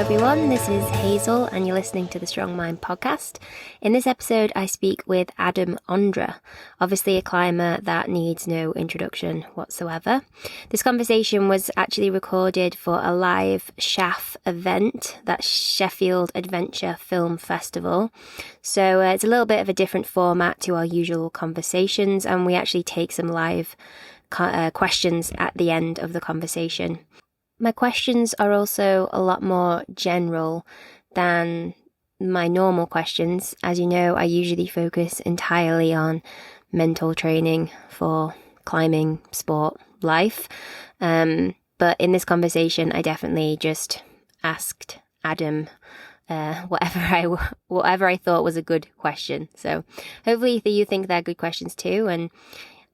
everyone, this is Hazel and you're listening to the Strong Mind podcast. In this episode I speak with Adam Ondra, obviously a climber that needs no introduction whatsoever. This conversation was actually recorded for a live SHAFF event, that's Sheffield Adventure Film Festival. So it's a little bit of a different format to our usual conversations, and we actually take some live questions at the end of the conversation. My questions are also a lot more general than my normal questions. As you know, I usually focus entirely on mental training for climbing, sport, life. But in this conversation, I definitely just asked Adam whatever I thought was a good question. So hopefully you think they're good questions too. And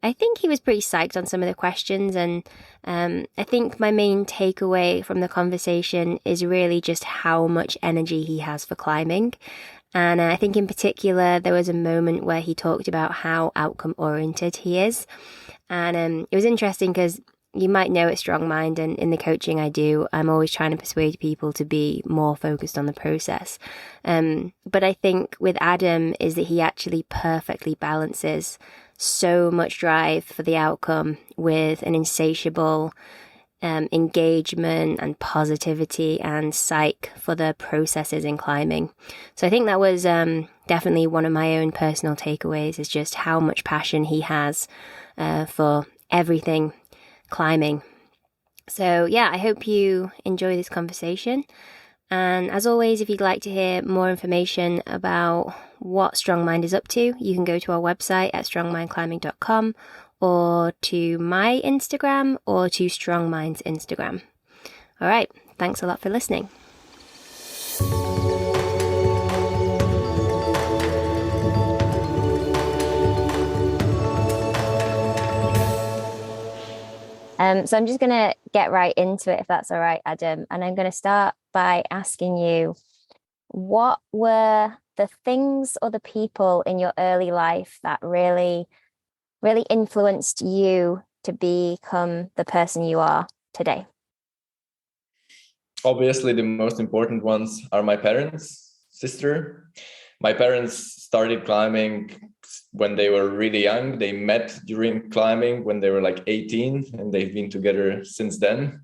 I think he was pretty psyched on some of the questions, and I think my main takeaway from the conversation is really just how much energy he has for climbing. And I think in particular, there was a moment where he talked about how outcome-oriented he is. And it was interesting because you might know at Strong Mind, and in the coaching I do, I'm always trying to persuade people to be more focused on the process. But I think with Adam is that he actually perfectly balances so much drive for the outcome with an insatiable engagement and positivity and psyche for the processes in climbing. So I think that was definitely one of my own personal takeaways, is just how much passion he has for everything climbing. So yeah, I hope you enjoy this conversation. And as always, if you'd like to hear more information about what Strong Mind is up to, you can go to our website at strongmindclimbing.com, or to my Instagram, or to Strong Mind's Instagram. All right, thanks a lot for listening. So I'm just going to get right into it, if that's all right, Adam. And I'm going to start by asking you, what were the things or the people in your early life that really, really influenced you to become the person you are today? Obviously, the most important ones are my parents, sister. My parents started climbing when they were really young. They met during climbing when they were like 18, and they've been together since then,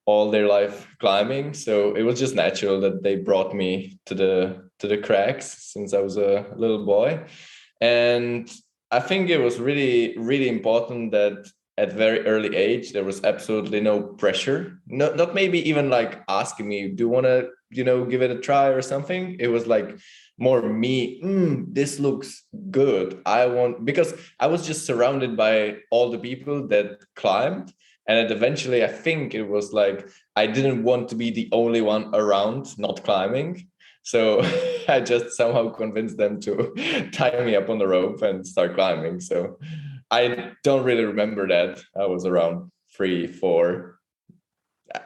all their life climbing. So it was just natural that they brought me to the cracks since I was a little boy. And I think it was really, really important that at very early age, there was absolutely no pressure. Not maybe even like asking me, do you want to, give it a try or something? It was like more me, this looks good. Because I was just surrounded by all the people that climbed. And eventually, I think it was like, I didn't want to be the only one around not climbing. So I just somehow convinced them to tie me up on the rope and start climbing. So I don't really remember that. I was around 3, 4.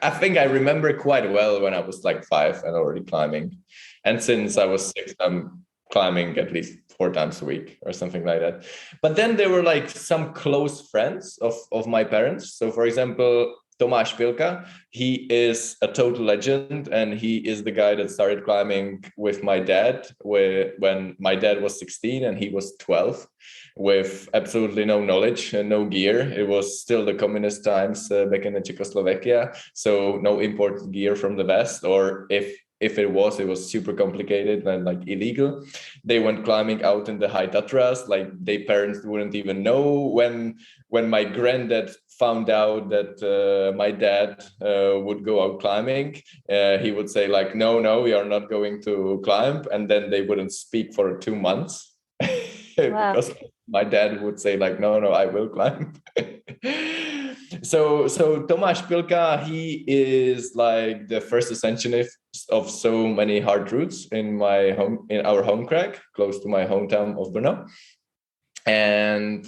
I think I remember quite well when I was like 5 and already climbing. And since I was 6, I'm climbing at least 4 times a week or something like that. But then there were like some close friends of my parents. So for example, Tomáš Pilka, he is a total legend, and he is the guy that started climbing with my dad when my dad was 16 and he was 12, with absolutely no knowledge and no gear. It was still the communist times back in Czechoslovakia, so no imported gear from the West, or if it was super complicated and like illegal. They went climbing out in the high Tatras, like their parents wouldn't even know. When my granddad found out that my dad would go out climbing, he would say like, no, we are not going to climb. And then they wouldn't speak for 2 months. Wow. Because my dad would say like, no, I will climb. So Tomáš Pilka, he is like the first ascensionist of so many hard routes in our home crag, close to my hometown of Brno. And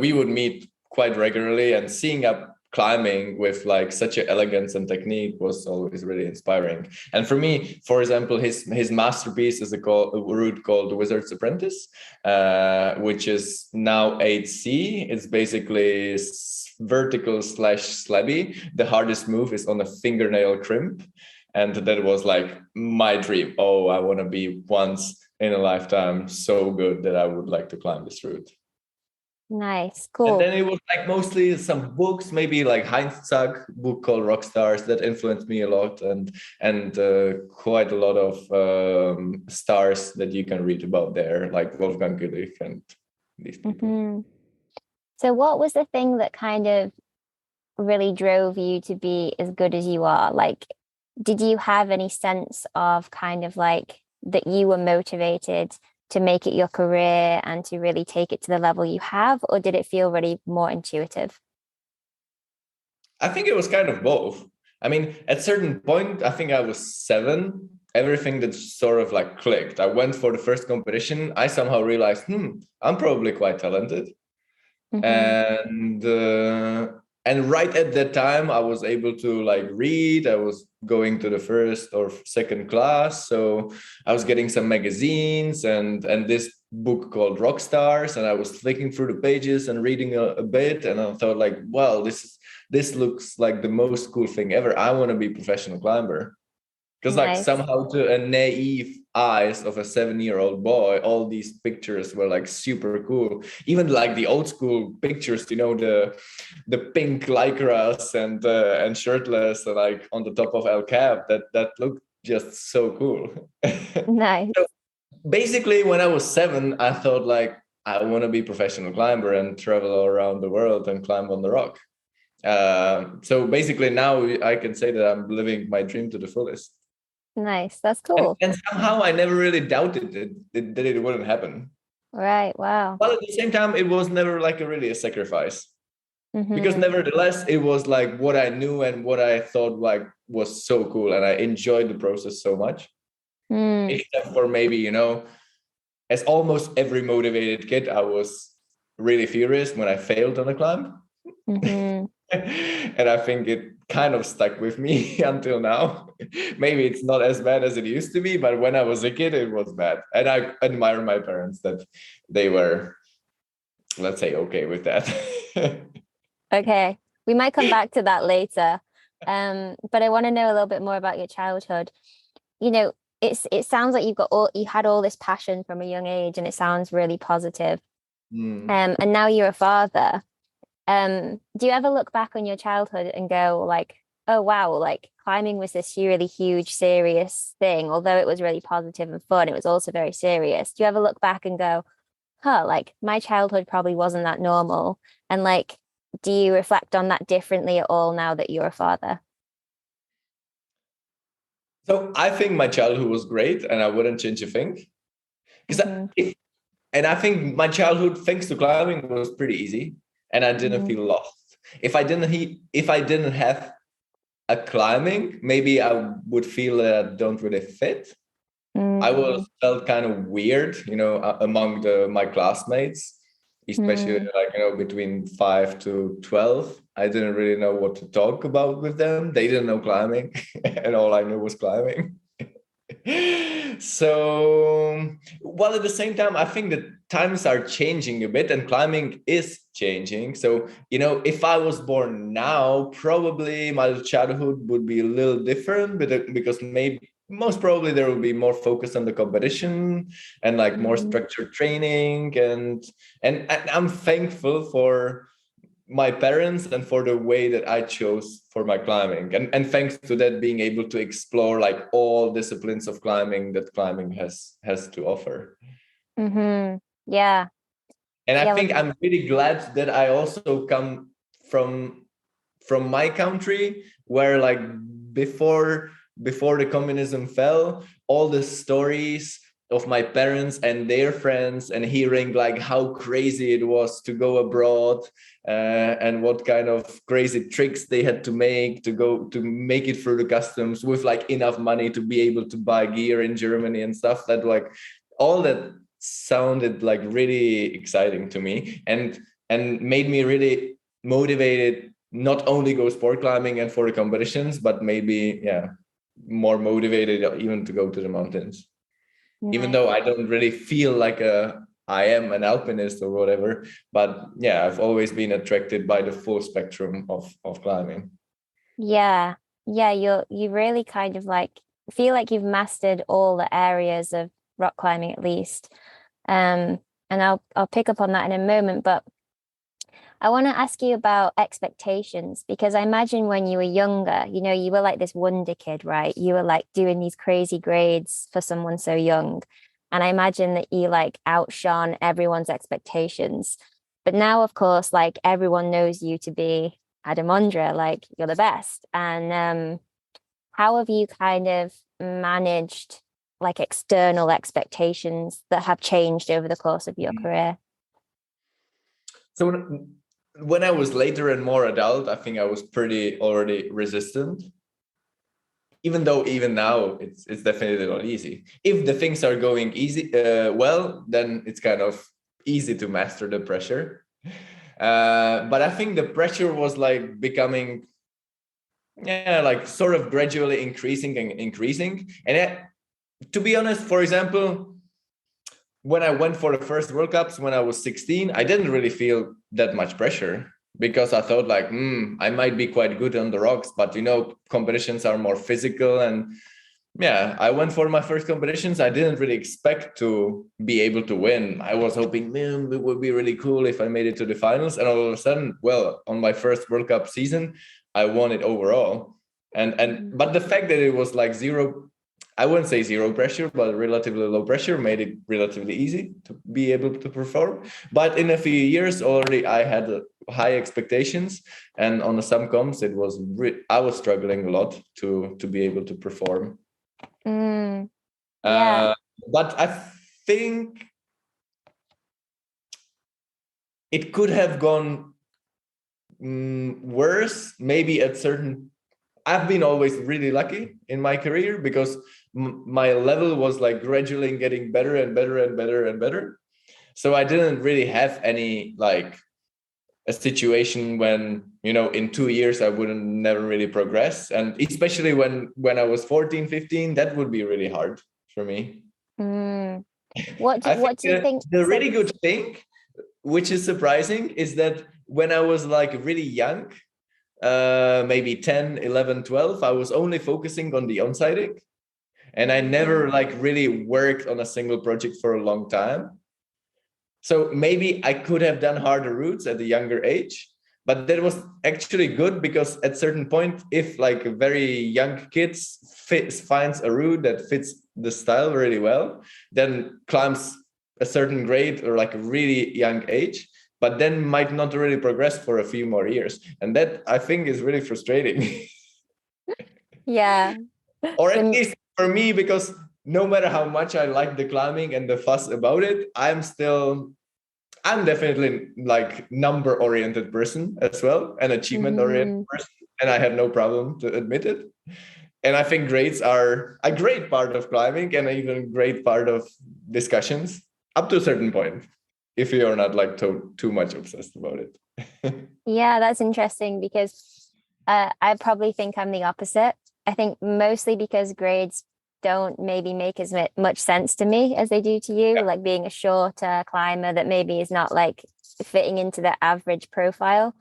we would meet quite regularly, and seeing up climbing with like such an elegance and technique was always really inspiring. And for me, for example, his masterpiece is a route called Wizard's Apprentice, which is now 8C. It's basically vertical / slabby. The hardest move is on a fingernail crimp. And that was like my dream. Oh, I want to be once in a lifetime so good that I would like to climb this route. Nice, And cool. then it was like mostly some books, maybe like Heinz Zack book called Rockstars that influenced me a lot, and quite a lot of stars that you can read about there, like Wolfgang Gulich and these people. Mm-hmm. So what was the thing that kind of really drove you to be as good as you are? Like, did you have any sense of kind of like that you were motivated to make it your career and to really take it to the level you have, or did it feel really more intuitive? I think it was kind of both. I mean, at certain point, I think I was 7. Everything that sort of like clicked. I went for the first competition. I somehow realized, I'm probably quite talented. Mm-hmm. And right at that time I was able to like read. I was going to the first or second class, so I was getting some magazines and this book called Rockstars, and I was flicking through the pages and reading a bit, and I thought like, wow, this looks like the most cool thing ever. I want to be a professional climber. Because like Nice. somehow to a naive eyes of a 7-year-old boy, all these pictures were like super cool. Even like the old school pictures, the pink lycras and shirtless, and like on the top of El Cap, that looked just so cool. Nice. So basically, when I was 7, I thought like I want to be a professional climber and travel all around the world and climb on the rock. So basically, now I can say that I'm living my dream to the fullest. Nice. That's And, cool. and somehow I never really doubted that it wouldn't happen. Right. Wow. But at the same time, it was never like really a sacrifice, because Mm-hmm. nevertheless, it was like what I knew and what I thought like was so cool, and I enjoyed the process so much. Mm. Except for maybe, as almost every motivated kid, I was really furious when I failed on a climb. Mm-hmm. And I think it kind of stuck with me until now. Maybe it's not as bad as it used to be, but when I was a kid, it was bad. And I admire my parents that they were, let's say, okay with that. Okay. We might come back to that later. But I want to know a little bit more about your childhood. You know, it sounds like you had all this passion from a young age, and it sounds really positive. Mm. And now you're a father. Do you ever look back on your childhood and go like, oh wow, like climbing was this really huge, serious thing, although it was really positive and fun, it was also very serious. Do you ever look back and go, huh, like my childhood probably wasn't that normal? And like, do you reflect on that differently at all now that you're a father? So I think my childhood was great, and I wouldn't change a thing. Because Mm-hmm. and I think my childhood, thanks to climbing, was pretty easy, and I didn't Mm-hmm. feel lost. If I didn't have a climbing, maybe I would feel that I don't really fit. I Mm-hmm. was felt kind of weird, among my classmates, especially like between 5 to 12. I didn't really know what to talk about with them. They didn't know climbing, and all I knew was climbing. So, while at the same time, I think that times are changing a bit, and climbing is changing. So, if I was born now, probably my childhood would be a little different, but because maybe most probably there will be more focus on the competition and like more Mm-hmm. structured training, and I'm thankful for my parents and for the way that I chose for my climbing, and thanks to that, being able to explore like all disciplines of climbing that climbing has to offer. Mm-hmm. Yeah. And I Yeah. think I'm really glad that I also come from my country, where like before the communism fell, all the stories of my parents and their friends, and hearing like how crazy it was to go abroad, and what kind of crazy tricks they had to make to make it through the customs with like enough money to be able to buy gear in Germany and stuff, that like all that sounded like really exciting to me, and made me really motivated, not only go sport climbing and for the competitions, but maybe more motivated even to go to the mountains, even Nice. though I don't really feel like I am an alpinist or whatever. But yeah, I've always been attracted by the full spectrum of climbing. Yeah. yeah, you really kind of like feel like you've mastered all the areas of rock climbing at least. Um, and I'll pick up on that in a moment, but I want to ask you about expectations because I imagine when you were younger, you were like this wonder kid, right? You were like doing these crazy grades for someone so young. And I imagine that you like outshone everyone's expectations. But now, of course, like everyone knows you to be Adam Ondra, like you're the best. And how have you kind of managed like external expectations that have changed over the course of your career? So when I was later and more adult, I think I was pretty already resistant. Even though even now it's definitely not easy. If the things are going easy, well, then it's kind of easy to master the pressure. But I think the pressure was like becoming, yeah, like sort of gradually increasing and increasing. And to be honest, for example, when I went for the first World Cups when I was 16, I didn't really feel that much pressure because I thought like, I might be quite good on the rocks, but competitions are more physical. And yeah, I went for my first competitions. I didn't really expect to be able to win. I was hoping, man, it would be really cool if I made it to the finals. And all of a sudden, well, on my first World Cup season, I won it overall. But the fact that it was like zero, I wouldn't say zero pressure, but relatively low pressure made it relatively easy to be able to perform. But in a few years already, I had high expectations, and on some comps, I was struggling a lot to be able to perform. Yeah. But I think it could have gone worse. Maybe at certain, I've been always really lucky in my career because my level was like gradually getting better and better and better and better. So I didn't really have any like a situation when in 2 years I wouldn't never really progress, and especially when I was 14, 15, that would be really hard for me. What do, I think what do you think? the So, really good thing, which is surprising, is that when I was like really young, maybe 10, 11, 12, I was only focusing on the on-siding, and I never like really worked on a single project for a long time. So maybe I could have done harder routes at a younger age, but that was actually good because at certain point, if like a very young kid finds a route that fits the style really well, then climbs a certain grade or like a really young age, but then might not really progress for a few more years. And that I think is really frustrating. yeah. Or at least for me, because no matter how much I like the climbing and the fuss about it, I'm definitely like number oriented person as well, an achievement oriented person, and I have no problem to admit it. And I think grades are a great part of climbing and even a great part of discussions up to a certain point, if you're not like too much obsessed about it. Yeah, that's interesting because I probably think I'm the opposite. I think mostly because grades don't maybe make as much sense to me as they do to you, Yeah. like being a shorter climber that maybe is not like fitting into the average profile.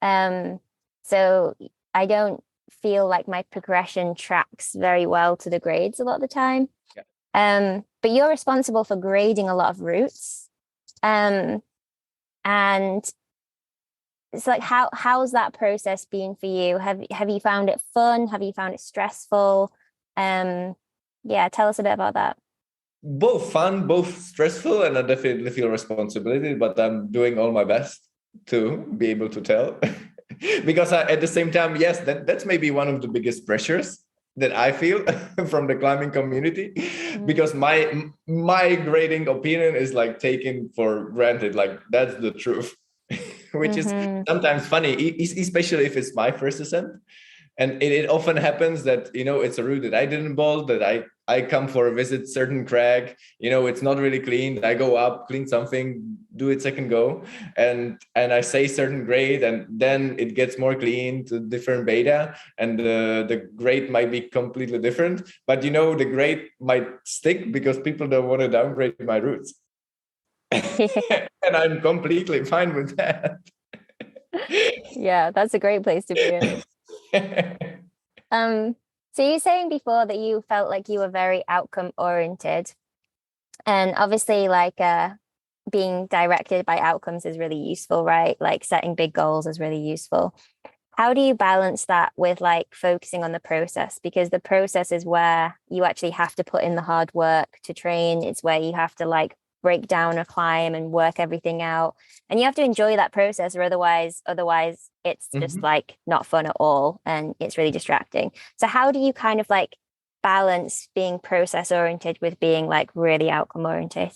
So I don't feel like my progression tracks very well to the grades a lot of the time. Yeah. But you're responsible for grading a lot of routes. And it's like how's that process been for you? Have you found it fun? Have you found it stressful? Yeah, tell us a bit about that. Both fun, both stressful, and I definitely feel responsibility, but I'm doing all my best to be able to tell. Because at the same time, yes, that's maybe one of the biggest pressures that I feel from the climbing community, because my grading opinion is like taken for granted, like that's the truth. Which is sometimes funny, especially if it's my first attempt. And it often happens that it's a route that I didn't bolt, that I come for a visit certain crag, it's not really clean. I go up, clean something, do it second go, and I say certain grade, and then it gets more clean to different beta, and the grade might be completely different, but the grade might stick because people don't want to downgrade my routes. And I'm completely fine with that. Yeah, that's a great place to be in. So you were saying before that you felt like you were very outcome oriented, and obviously, like being directed by outcomes is really useful, right? Like setting big goals is really useful. How do you balance that with like focusing on the process? Because the process is where you actually have to put in the hard work to train. It's where you have to like break down a climb and work everything out. And you have to enjoy that process, or otherwise it's just Mhm. like not fun at all and it's really distracting. So how do you kind of like balance being process oriented with being like really outcome oriented?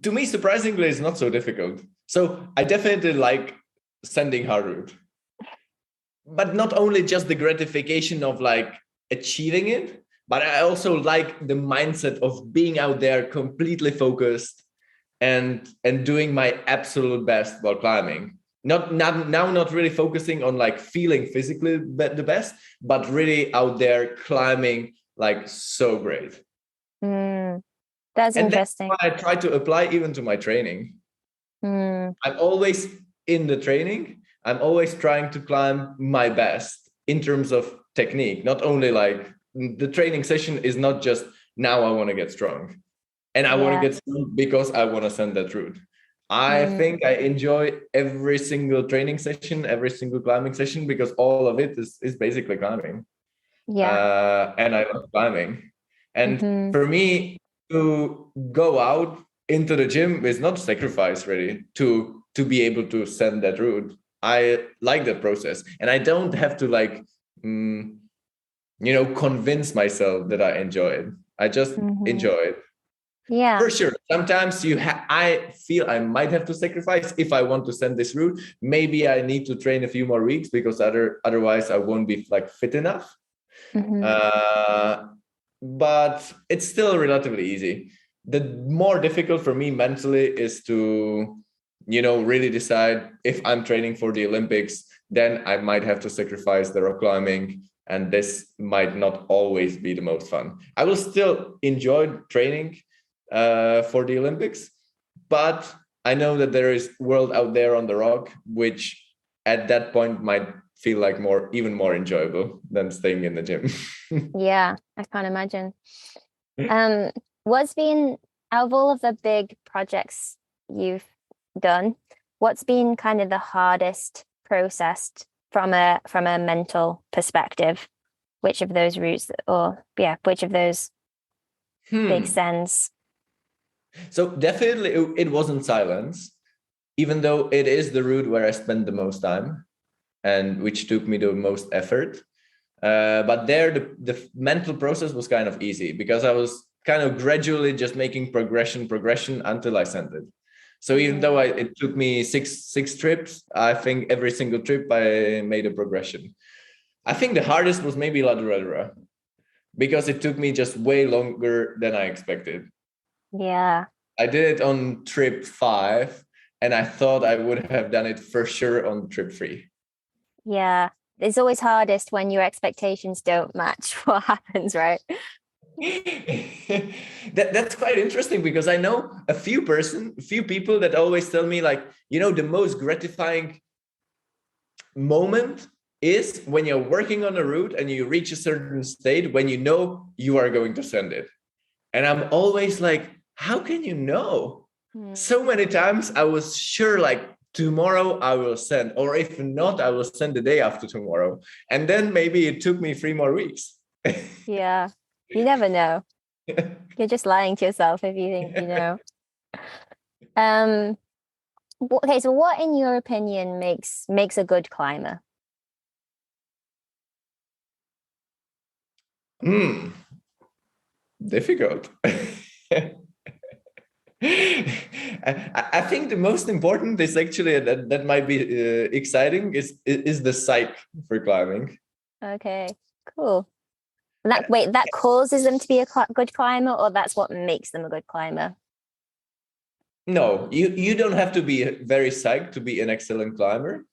To me, surprisingly, it's not so difficult. So I definitely like sending hard route, but not only just the gratification of like achieving it, but I also like the mindset of being out there completely focused and doing my absolute best while climbing. Not really focusing on like feeling physically the best, but really out there climbing like so great. Mm, that's And that's interesting. why I try to apply even to my training. Mm, I'm always in the training. I'm always trying to climb my best in terms of technique. Not only like the training session is not just now I want to get strong and I want to yeah. get strong because I want to send that route. I Mm, think I enjoy every single training session, every single climbing session because all of it is basically climbing. yeah. And I love climbing. And Hmm. for me, to go out into the gym is not sacrifice really to be able to send that route. I like that process, and I don't have to like mm, convince myself that I enjoy it. I just Hmm. enjoy it. Yeah. For sure. Sometimes I feel I might have to sacrifice if I want to send this route. Maybe I need to train a few more weeks because otherwise I won't be like fit enough. Hmm. Uh, but it's still relatively easy. The more difficult for me mentally is to, really decide if I'm training for the Olympics, then I might have to sacrifice the rock climbing. And this might not always be the most fun. I will still enjoy training for the Olympics, but I know that there is world out there on the rock, which at that point might feel like even more enjoyable than staying in the gym. Yeah, I can't imagine. Um, what's been out of all of the big projects you've done, what's been kind of the hardest processed from a mental perspective? Which of those routes, or yeah, which of those big Hmm. sends? So definitely it wasn't silence, even though it is the route where I spent the most time and which took me the most effort. But there, the mental process was kind of easy because I was kind of gradually just making progression until I sent it. So even though Hmm. it took me six trips, I think every single trip I made a progression. I think the hardest was maybe La Duradera because it took me just way longer than I expected. Yeah, I did it on trip 5, and I thought I would have done it for sure on trip 3. yeah. It's always hardest when your expectations don't match what happens, right? That's quite interesting because I know a few people that always tell me like, the most gratifying moment is when you're working on a route and you reach a certain state when you know you are going to send it. And I'm always like, how can you know? Hmm. So many times I was sure like tomorrow I will send, or if not, I will send the day after tomorrow. And then maybe it took me 3 more weeks. Yeah, you never know. You're just lying to yourself if you think you know. Um, okay, so what in your opinion makes a good climber? Hmm, difficult. I think the most important is actually that might be exciting is the psyche for climbing. Okay, cool. That wait, that causes them to be a good climber, or that's what makes them a good climber? No, you don't have to be very psyched to be an excellent climber.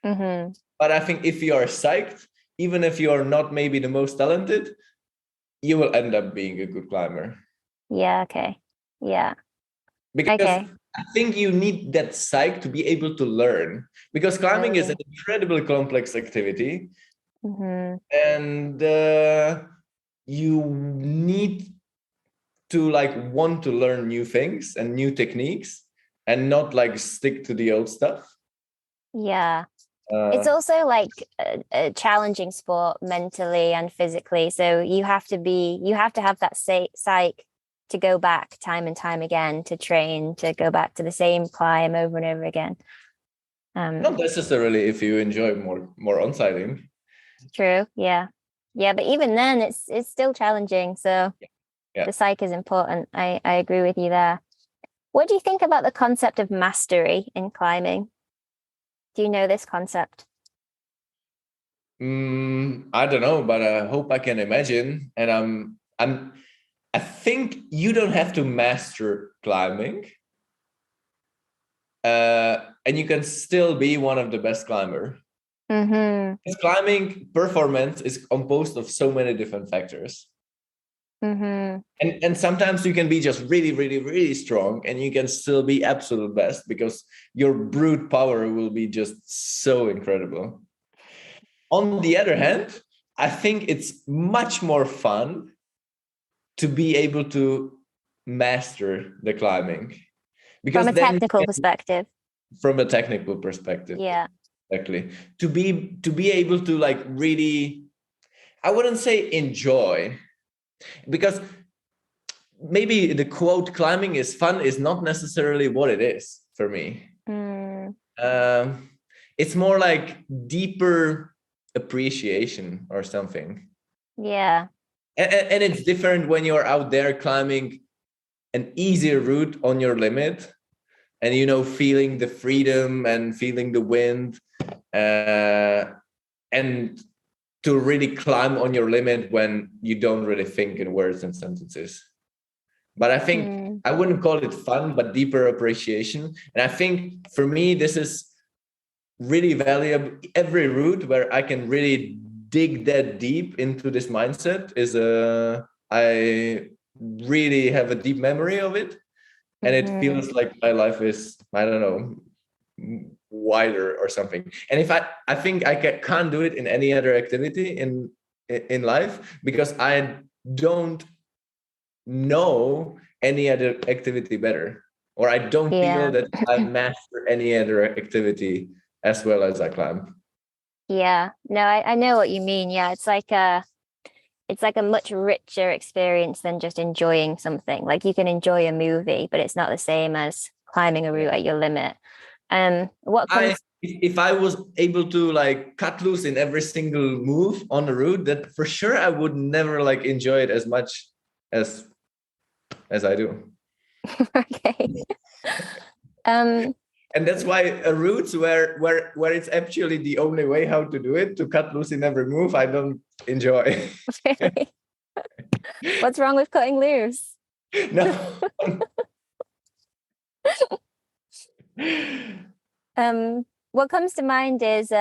Hmm. But I think if you are psyched, even if you are not maybe the most talented, you will end up being a good climber. Yeah, okay. Yeah. because Okay. I think you need that psyche to be able to learn, because climbing is an incredibly complex activity, and you need to like want to learn new things and new techniques and not like stick to the old stuff. Yeah. It's also like a challenging sport mentally and physically. So you have to have that psyche to go back time and time again, to train, to go back to the same climb over and over again. Not necessarily if you enjoy more on-sighting. True. Yeah. Yeah. But even then it's still challenging. So Yeah. the psyche is important. I agree with you there. What do you think about the concept of mastery in climbing? Do you know this concept? I don't know, but I hope I can imagine. And I think you don't have to master climbing, and you can still be one of the best climber. Because climbing performance is composed of so many different factors. And sometimes you can be just really, really, really strong, and you can still be absolute best because your brute power will be just so incredible. On the other hand, I think it's much more fun to be able to master the climbing, because From a technical perspective. From a technical perspective, yeah, exactly. To be able to like really, I wouldn't say enjoy, because maybe the quote climbing is fun is not necessarily what it is for me. It's more like deeper appreciation or something. Yeah. And it's different when you're out there climbing an easier route on your limit, and feeling the freedom and feeling the wind, and to really climb on your limit when you don't really think in words and sentences. But I think I wouldn't call it fun, but deeper appreciation. And I think for me, this is really valuable. Every route where I can really dig that deep into this mindset is I really have a deep memory of it. And it feels like my life is, I don't know, wider or something. And if I think I can't do it in any other activity in life, because I don't know any other activity better, or I don't feel that I master any other activity as well as I climb. Yeah, no, I know what you mean. Yeah, it's like a much richer experience than just enjoying something. Like you can enjoy a movie, but it's not the same as climbing a route at your limit. If I was able to like cut loose in every single move on the route, that for sure I would never like enjoy it as much as I do. Okay. And that's why a route where it's actually the only way how to do it, to cut loose in every move, I don't enjoy. Really? What's wrong with cutting loose? No. What comes to mind is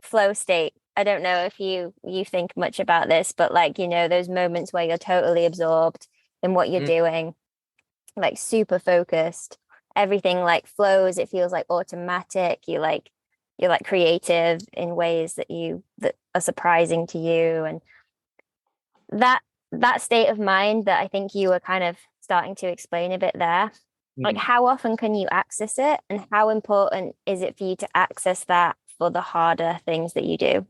flow state. I don't know if you think much about this, but like, those moments where you're totally absorbed in what you're doing, like super focused, everything like flows, it feels like automatic, you're like creative in ways that are surprising to you. And that state of mind that I think you were kind of starting to explain a bit there, like how often can you access it, and how important is it for you to access that for the harder things that you do?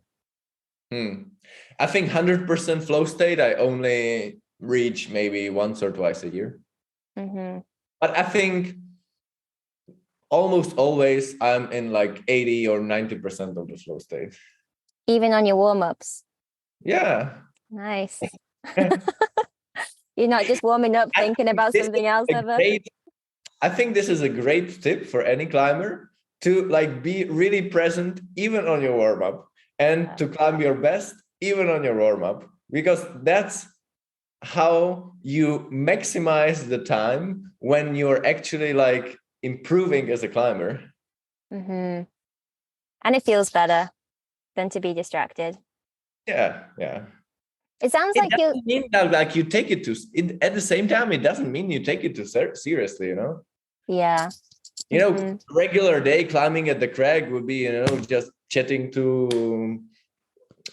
I think 100% flow state I only reach maybe once or twice a year. But I think almost always I'm in like 80 or 90% of the flow state. Even on your warm-ups? Yeah. Nice. You're not just warming up thinking about something else ever? I think this is a great tip for any climber, to like be really present even on your warm-up, and to climb your best even on your warm-up, because that's how you maximize the time when you're actually like improving as a climber. And it feels better than to be distracted. Yeah. It sounds like mean that like you take it to at the same time, it doesn't mean you take it too seriously, Yeah. You know, regular day climbing at the crag would be, just chatting to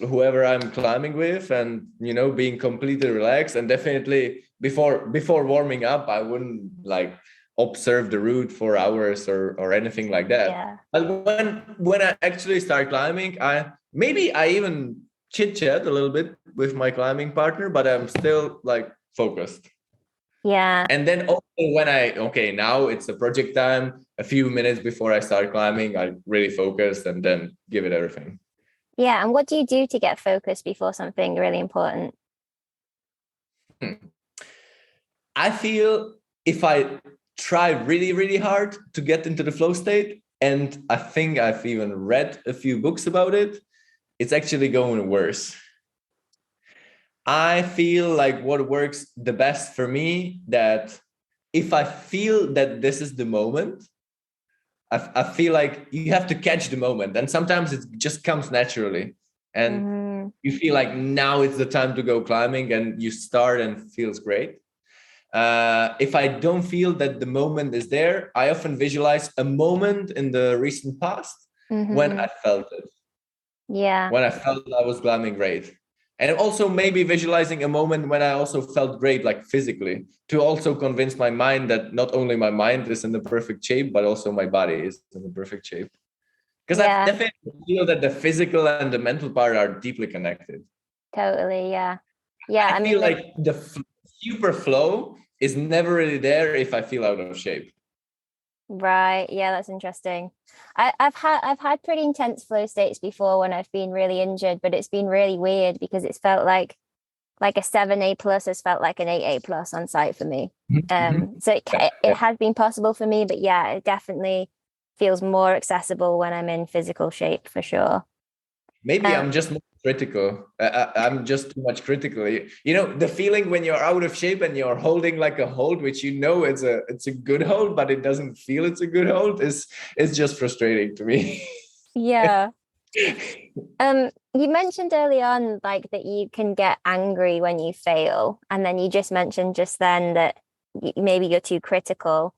whoever I'm climbing with, and being completely relaxed. And definitely before warming up, I wouldn't like observe the route for hours or anything like that. Yeah. But when I actually start climbing, I even chit chat a little bit with my climbing partner, but I'm still like focused. Yeah. And then also when now it's a project time, a few minutes before I start climbing, I really focus and then give it everything. Yeah. And what do you do to get focused before something really important? I feel if I try really, really hard to get into the flow state, and I think I've even read a few books about it, it's actually going worse. I feel like what works the best for me, that if I feel that this is the moment, I feel like you have to catch the moment, and sometimes it just comes naturally. And you feel like now it's the time to go climbing, and you start and it feels great. If I don't feel that the moment is there, I often visualize a moment in the recent past when I felt it. Yeah. When I felt I was climbing great. And also maybe visualizing a moment when I also felt great, like physically, to also convince my mind that not only my mind is in the perfect shape, but also my body is in the perfect shape. Because I definitely feel that the physical and the mental part are deeply connected. Totally. Yeah. Yeah. I feel like the super flow is never really there if I feel out of shape. Right. Yeah, that's interesting. I've had pretty intense flow states before when I've been really injured, but it's been really weird because it's felt like a 7A plus has felt like an 8A plus on site for me. So it has been possible for me, but yeah, it definitely feels more accessible when I'm in physical shape for sure. Maybe I'm just more critical. I'm just too much critical. The feeling when you're out of shape and you're holding like a hold, which it's a good hold, but it doesn't feel it's a good hold, is just frustrating to me. Yeah. You mentioned early on like that you can get angry when you fail, and then you just mentioned just then that maybe you're too critical.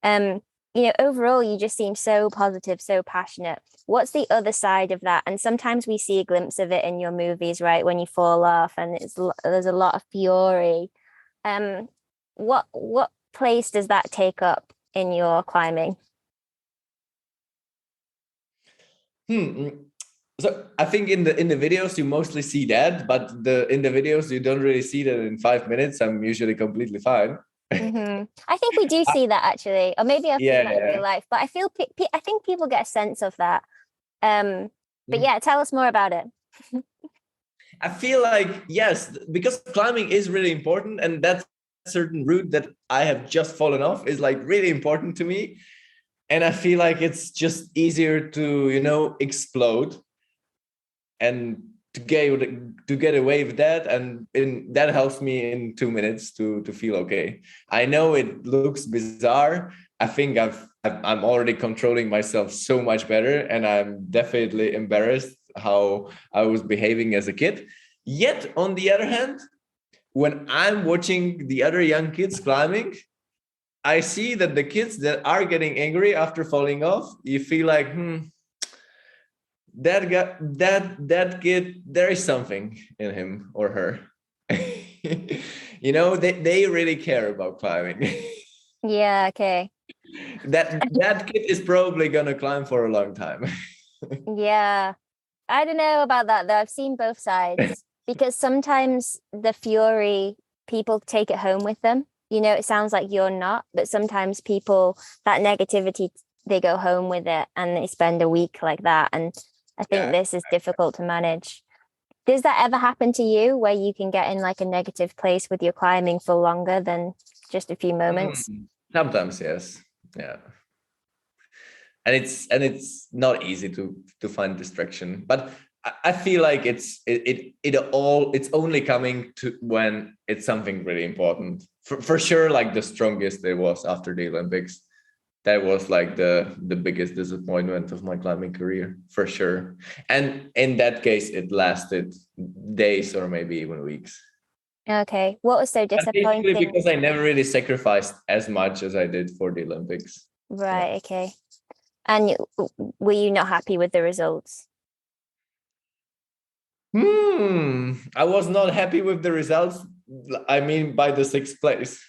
Overall you just seem so positive, so passionate. What's the other side of that? And sometimes we see a glimpse of it in your movies, right? When you fall off and there's a lot of fury. What place does that take up in your climbing? So I think in the videos you mostly see that, but in the videos you don't really see that in 5 minutes. I'm usually completely fine. I think we do see that actually, or maybe I've seen that in real life. But I feel I think people get a sense of that. But yeah, tell us more about it. I feel like yes, because climbing is really important, and that certain route that I have just fallen off is like really important to me. And I feel like it's just easier to explode and to get away with that, and that helps me in 2 minutes to feel okay. I know it looks bizarre. I think I'm already controlling myself so much better, and I'm definitely embarrassed how I was behaving as a kid. Yet on the other hand, when I'm watching the other young kids climbing, I see that the kids that are getting angry after falling off, you feel like that guy, that kid, there is something in him or her. They really care about climbing. Yeah, okay. that kid is probably gonna climb for a long time. Yeah. I don't know about that though. I've seen both sides because sometimes the fury, people take it home with them. It sounds like you're not, but sometimes people, that negativity, they go home with it and they spend a week like that. And I think this is difficult to manage. Does that ever happen to you where you can get in like a negative place with your climbing for longer than just a few moments? Sometimes, yes. Yeah. And it's not easy to find distraction, but I feel like it's only coming to when it's something really important. For sure, like the strongest it was after the Olympics. That was like the biggest disappointment of my climbing career, for sure. And in that case, it lasted days or maybe even weeks. Okay. What was so And basically disappointing? because I never really sacrificed as much as I did for the Olympics. Yeah. Right, okay. And were you not happy with the results? I was not happy with the results. I mean, by the sixth place.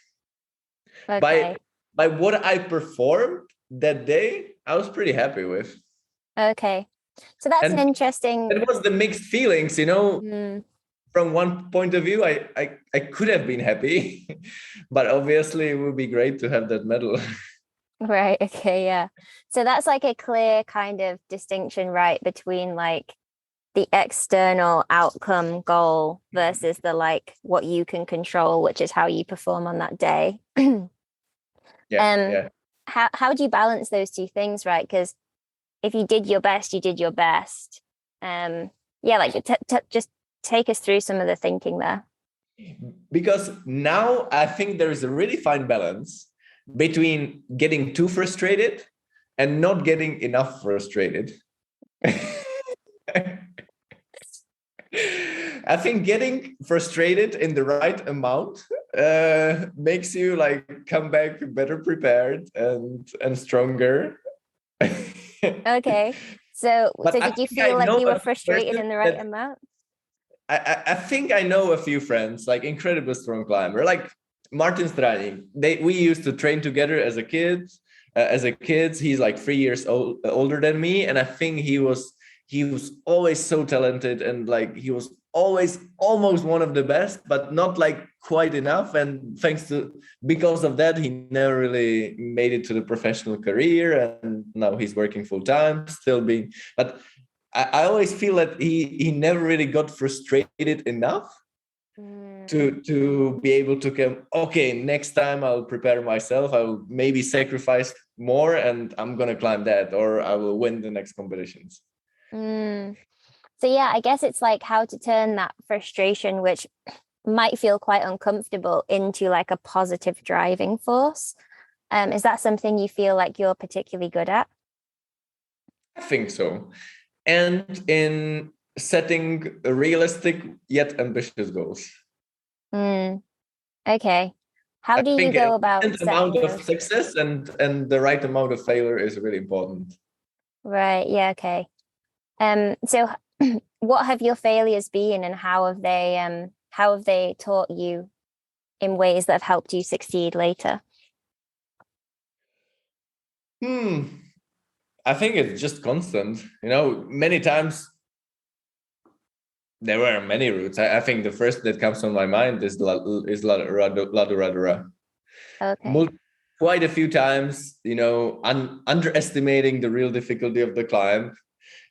By Okay. by what I performed that day, I was pretty happy with. Okay. So that's an And interesting. it was the mixed feelings, you know. Mm, From one point of view, I could have been happy, but obviously it would be great to have that medal. right, okay, yeah. So that's like a clear kind of distinction, right, between like the external outcome goal versus the like what you can control, which is how you perform on that day. Yeah, Um, yeah. how do you balance those two things, right? Because if you did your best, you did your best. Um, yeah, like just take us through some of the thinking there. Because now I think there is a really fine balance between getting too frustrated and not getting enough frustrated. I think getting frustrated in the right amount makes you like come back better prepared and stronger. Okay. So But I did you think I feel like know you were a frustrated person in the right that amount? I think I know a few friends, like incredibly strong climber, like Martin Strani. We used to train together as a kid. As a kid, he's like 3 years older than me, and I think he was always so talented, and like he was always almost one of the best, but not like quite enough. And because of that, he never really made it to the professional career, and now he's working full time, still being. But I always feel that he never really got frustrated enough Mm, to be able to come, okay, next time I'll prepare myself, I'll maybe sacrifice more and I'm gonna climb that, or I will win the next competitions. mm. So yeah, I guess it's like how to turn that frustration, which might feel quite uncomfortable, into like a positive driving force. Is that something you feel like you're particularly good at? I think so. And in setting realistic yet ambitious goals. Mm, okay. How I do you think go a about decent amount setting of those? success and the right amount of failure is really important. Right, yeah, okay. So what have your failures been and how have they taught you in ways that have helped you succeed later? Hmm. I think it's just constant. You know, many times there were many routes. I think the first that comes to my mind is Laduradura. Okay. Quite a few times, you know, underestimating the real difficulty of the climb.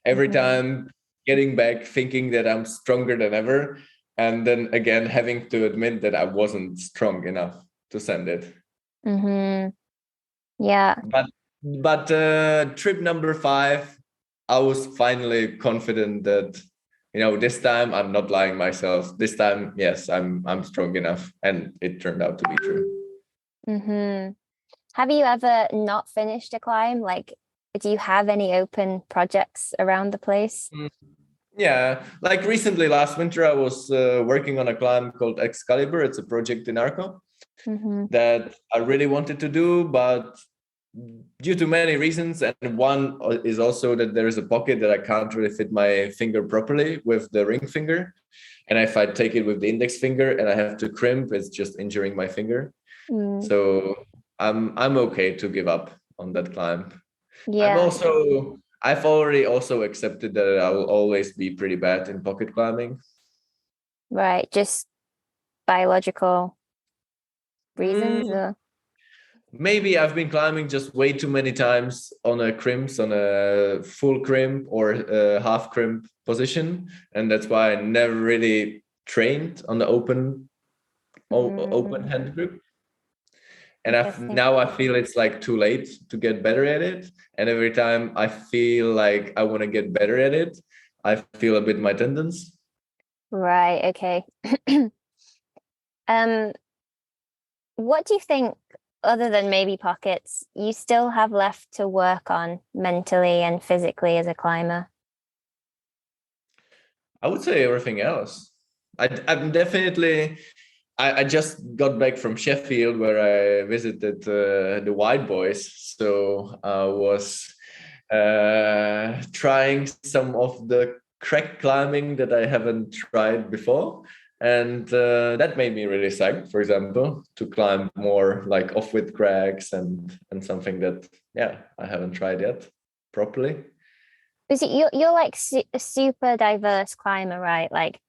Every Hmm. time getting back, thinking that I'm stronger than ever, and then again having to admit that I wasn't strong enough to send it. Hmm. Yeah. But trip number 5, I was finally confident that, you know, this time I'm not lying myself. This time, yes, I'm strong enough, and it turned out to be true. Hmm. Have you ever not finished a climb? Like, do you have any open projects around the place? Mm, Yeah, like recently last winter, I was working on a climb called Excalibur. It's a project in Arco Hmm. that I really wanted to do, but due to many reasons, and one is also that there is a pocket that I can't really fit my finger properly with the ring finger. And if I take it with the index finger and I have to crimp, it's just injuring my finger. Mm, So I'm okay to give up on that climb. yeah. I've already also accepted that I will always be pretty bad in pocket climbing. Right. Just biological reasons Mm, or Maybe I've been climbing just way too many times on a crimps, on a full crimp or a half crimp position, and that's why I never really trained on the open mm, hand grip. And interesting. now I feel it's like too late to get better at it. And every time I feel like I want to get better at it, I feel a bit my tendons. Right. Okay. Um, what do you think, other than maybe pockets, you still have left to work on mentally and physically as a climber? I would say everything else. I'm definitely I just got back from Sheffield where I visited the White Boys. So I was trying some of the crack climbing that I haven't tried before. And that made me really psyched, for example, to climb more like off-width cracks and something that, I haven't tried yet properly. Because you're like a super diverse climber, right? Like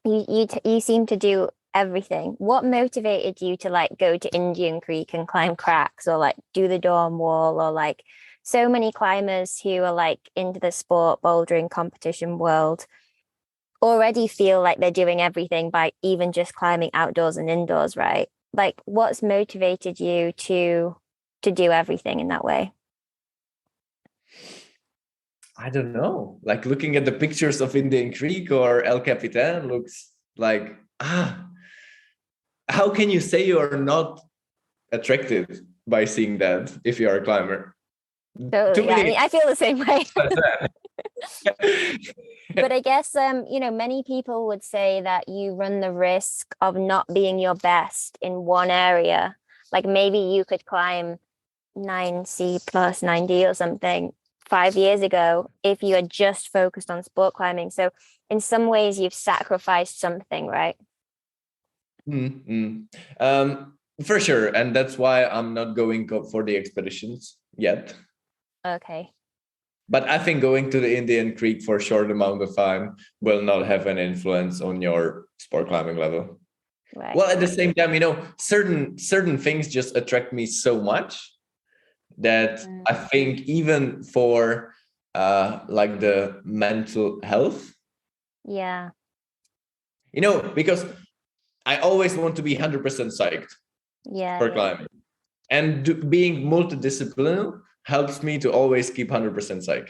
you seem to do everything. What motivated you to like go to Indian Creek and climb cracks, or like do the Dawn Wall, or like so many climbers who are like into the sport bouldering competition world already feel like they're doing everything by even just climbing outdoors and indoors, right? Like what's motivated you to do everything in that way? I don't know. Like looking at the pictures of Indian Creek or El Capitan looks like, how can you say you're not attracted by seeing that if you're a climber? Totally. Yeah, I mean, I feel the same way. But I guess many people would say that you run the risk of not being your best in one area. Like maybe you could climb 9C plus 9D or something 5 years ago if you had just focused on sport climbing. So in some ways you've sacrificed something, right? For sure. And that's why I'm not going for the expeditions yet. Okay. But I think going to the Indian Creek for a short amount of time will not have an influence on your sport climbing level. Right. Well, at the same time, certain things just attract me so much that I think even for like the mental health. Yeah. Because I always want to be 100% psyched for climbing. And being multidisciplinary helps me to always keep 100% psych.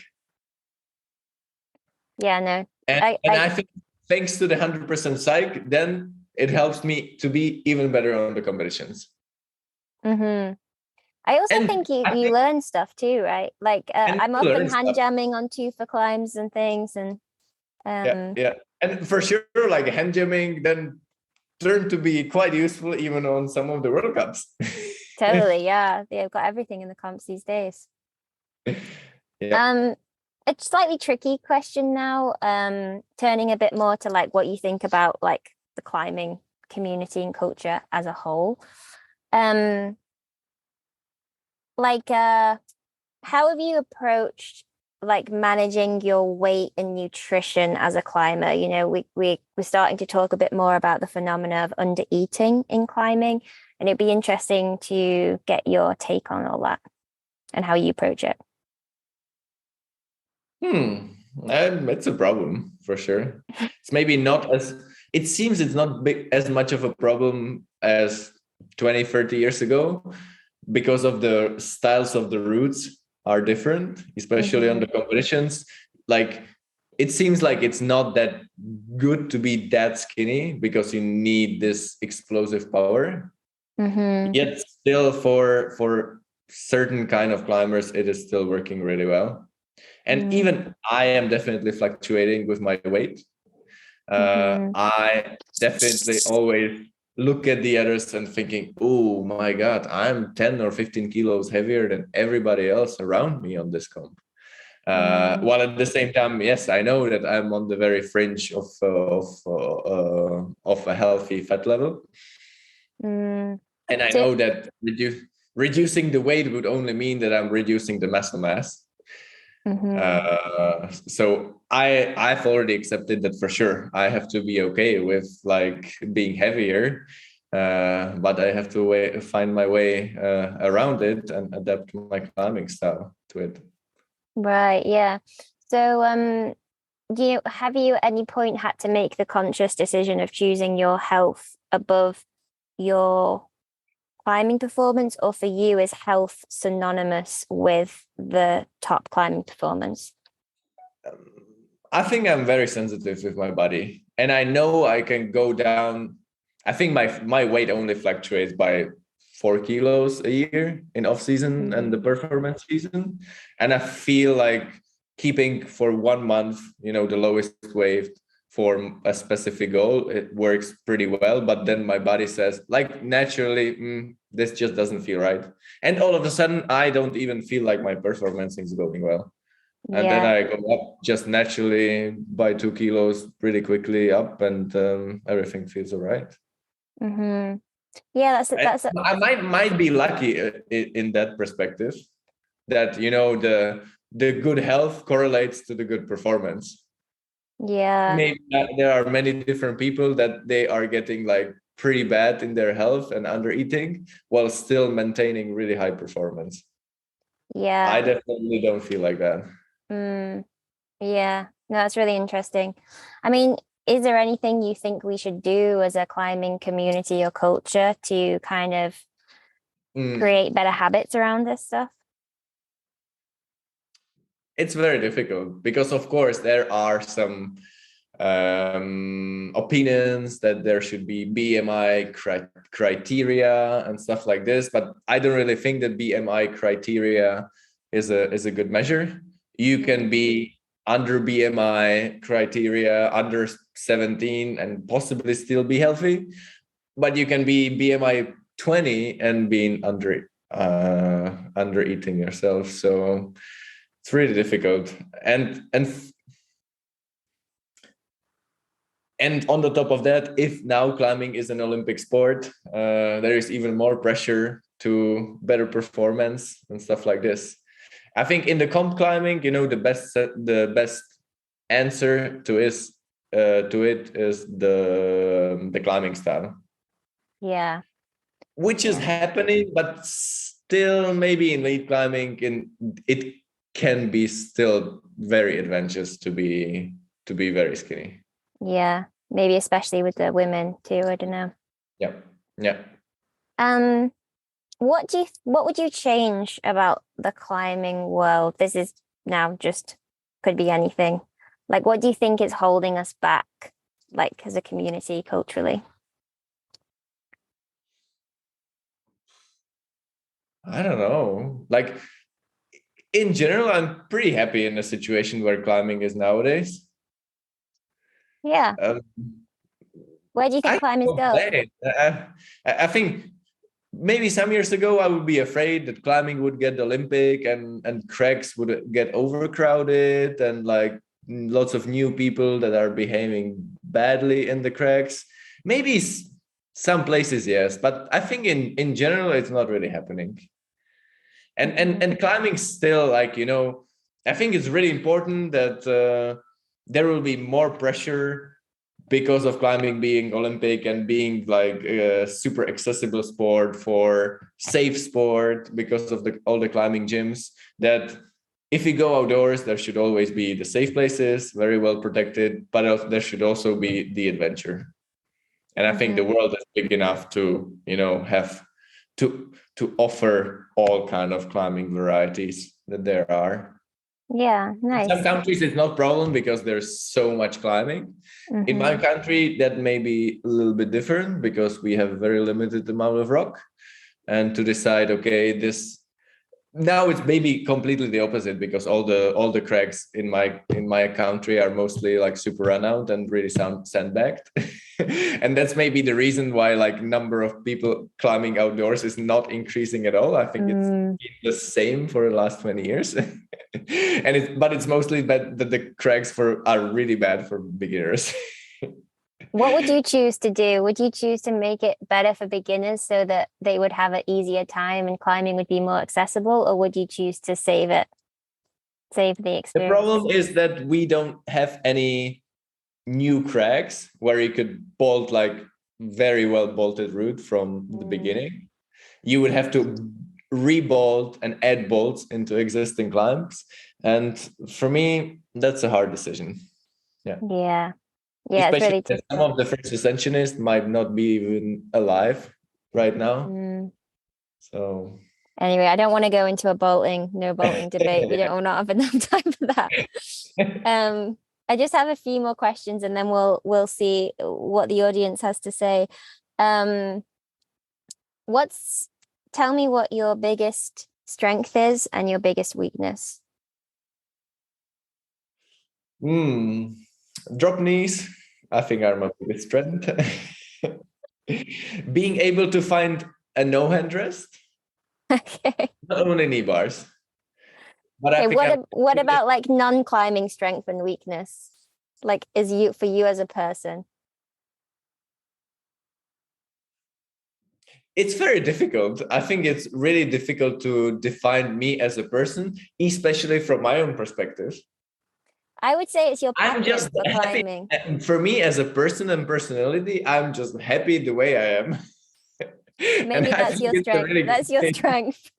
Yeah, no. And I think thanks to the 100% psych, then it helps me to be even better on the competitions. Mm-hmm. I also think you learn stuff too, right? Like I'm often hand jamming on Tufa climbs and things, and yeah. And for sure, like hand jamming then turned to be quite useful even on some of the World Cups. Totally, yeah. They've got everything in the comps these days. Yeah. A slightly tricky question now, turning a bit more to like what you think about like the climbing community and culture as a whole. How have you approached like managing your weight and nutrition as a climber? We're starting to talk a bit more about the phenomena of under eating in climbing, and it'd be interesting to get your take on all that and how you approach it. It's a problem for sure. It's maybe not it seems it's not as much of a problem as 20, 30 years ago, because of the styles of the routes are different, especially on the competitions. Like it seems like it's not that good to be that skinny because you need this explosive power. Yet still for certain kind of climbers, it is still working really well. And even I am definitely fluctuating with my weight. I definitely always look at the others and thinking, oh my God, I'm 10 or 15 kilos heavier than everybody else around me on this comp. While at the same time, yes, I know that I'm on the very fringe of a healthy fat level. And I know that reducing the weight would only mean that I'm reducing the muscle mass. So I've already accepted that for sure. I have to be okay with like being heavier, but I have to find my way around it and adapt my climbing style to it. Right. Yeah. So, have you at any point had to make the conscious decision of choosing your health above your climbing performance, or for you is health synonymous with the top climbing performance? I think I'm very sensitive with my body, and I know I can go down. I think my weight only fluctuates by 4 kilos a year in off season and the performance season. And I feel like keeping for 1 month, the lowest weight for a specific goal, it works pretty well. But then my body says, like, naturally, this just doesn't feel right. And all of a sudden, I don't even feel like my performance is going well. And then I go up just naturally by 2 kilos pretty quickly up, and everything feels all right. Mm-hmm. Yeah, I might be lucky in that perspective, that, you know, the good health correlates to the good performance. Yeah. Maybe there are many different people that they are getting like pretty bad in their health and under eating while still maintaining really high performance. Yeah. I definitely don't feel like that. Yeah. No, that's really interesting. I mean, is there anything you think we should do as a climbing community or culture to kind of create better habits around this stuff? It's very difficult because, of course, there are some opinions that there should be BMI criteria and stuff like this, but I don't really think that BMI criteria is a good measure. You can be under BMI criteria, under 17, and possibly still be healthy, but you can be BMI 20 and being under eating yourself. So it's really difficult. And on the top of that, if now climbing is an Olympic sport, there is even more pressure to better performance and stuff like this. I think in the comp climbing, you know, the best answer to it is the climbing style. Yeah. Which is happening, but still maybe in lead climbing, it can be still very advantageous to be very skinny. Yeah, maybe especially with the women too. I don't know. Yeah. What would you change about the climbing world? This is now just could be anything. Like, what do you think is holding us back, like as a community culturally? I don't know. Like, in general, I'm pretty happy in the situation where climbing is nowadays. Yeah. Where do you think climbing is going? I think maybe some years ago I would be afraid that climbing would get Olympic and cracks would get overcrowded and like lots of new people that are behaving badly in the cracks. Maybe some places, yes, but I think in general it's not really happening. And climbing still, like, you know, I think it's really important that there will be more pressure because of climbing being Olympic and being like a super accessible sport, for safe sport, because of all the climbing gyms, that if you go outdoors, there should always be the safe places, very well protected, but there should also be the adventure. And I think the world is big enough to, you know, have to offer all kind of climbing varieties that there are. Yeah, nice. In some countries it's not problem because there's so much climbing. In my country that may be a little bit different because we have a very limited amount of rock, and to decide, okay, this now it's maybe completely the opposite, because all the cracks in my country are mostly like super run out and really sandbagged. And that's maybe the reason why like number of people climbing outdoors is not increasing at all. I think it's been the same for the last 20 years. But it's mostly that the cracks are really bad for beginners. What would you choose to do? Would you choose to make it better for beginners so that they would have an easier time and climbing would be more accessible, or would you choose to save the experience? The problem is that we don't have any new cracks where you could bolt like very well bolted route from the beginning. You would have to rebolt and add bolts into existing climbs, and for me that's a hard decision. Yeah, especially it's really some of the first ascensionists might not be even alive right now. So anyway, I don't want to go into a no bolting debate. We don't not have enough time for that. I just have a few more questions and then we'll see what the audience has to say. Tell me what your biggest strength is and your biggest weakness. Drop knees. I think are my biggest strength. Being able to find a no-hand rest, Okay. not only knee bars, but I Okay, think what about like non-climbing strength and weakness? Like for you as a person? it's very difficult. I think it's really difficult to define me as a person, especially from my own perspective. I would say it's your I'm passion just for happy. climbing. For me as a person and personality, I'm just happy the way I am. And Maybe I that's think your it's a strength. really good That's your thing. strength.